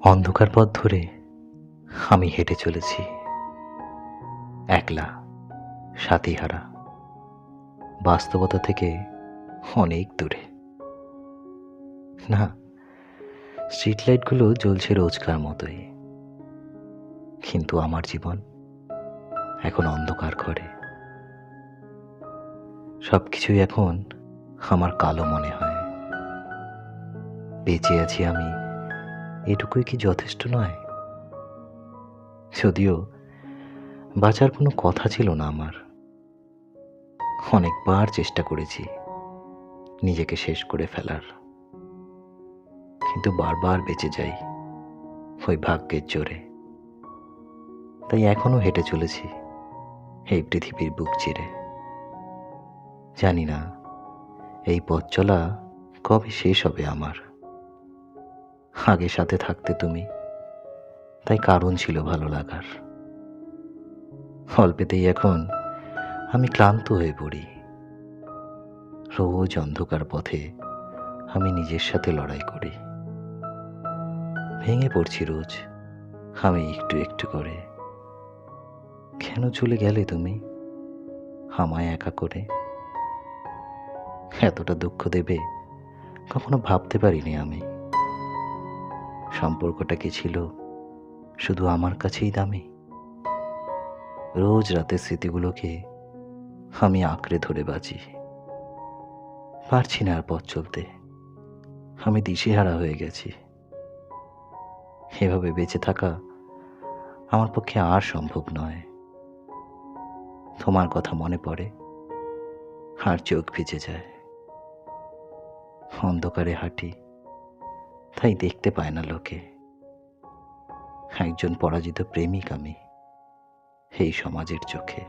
অন্ধকার পথ ধরে আমি হেঁটে চলেছি, একলা, সাথীহারা, বাস্তবতা থেকে অনেক দূরে। না, স্ট্রিট লাইটগুলো জ্বলছে রোজকার মতোই, কিন্তু আমার জীবন এখন অন্ধকার ঘরে। সবকিছুই এখন আমার কালো মনে হয়। বেঁচে আছি আমি, এটুকুই কি যথেষ্ট নয়? যদিও বাঁচার কোনো কথা ছিল না আমার। অনেকবার চেষ্টা করেছি নিজেকে শেষ করে ফেলার, কিন্তু বারবার বেঁচে যাই ওই ভাগ্যের জোরে। তাই এখনো হেঁটে চলেছি এই পৃথিবীর বুক চিরে। জানি না এই পথ চলা কবে শেষ হবে আমার। আগে সাথে থাকতে তুমি, তাই কারণ ছিল ভালো লাগার। অল্পেতেই এখন আমি ক্লান্ত হয়ে পড়ি। রোজ অন্ধকার পথে আমি নিজের সাথে লড়াই করি। ভেঙে পড়ছি রোজ আমি একটু একটু করে। কেন চলে গেলে তুমি আমায় একা করে? এতটা দুঃখ দেবে কখনো ভাবতে পারিনি আমি। সম্পর্কটা কি ছিল শুধু আমার কাছেই দামি? রোজ রাতের স্মৃতিগুলোকে আমি আঁকড়ে ধরে বাঁচি। পারছি না আর পথ চলতে, আমি দিশেহারা হয়ে গেছি। এভাবে বেঁচে থাকা আমার পক্ষে আর সম্ভব নয়। তোমার কথা মনে পড়ে আর চোখ ভিজে যায়। অন্ধকারে হাঁটি, তাই দেখতে পায় না লোকে। একজন পরাজিত প্রেমিক আমি এই সমাজের চোখে।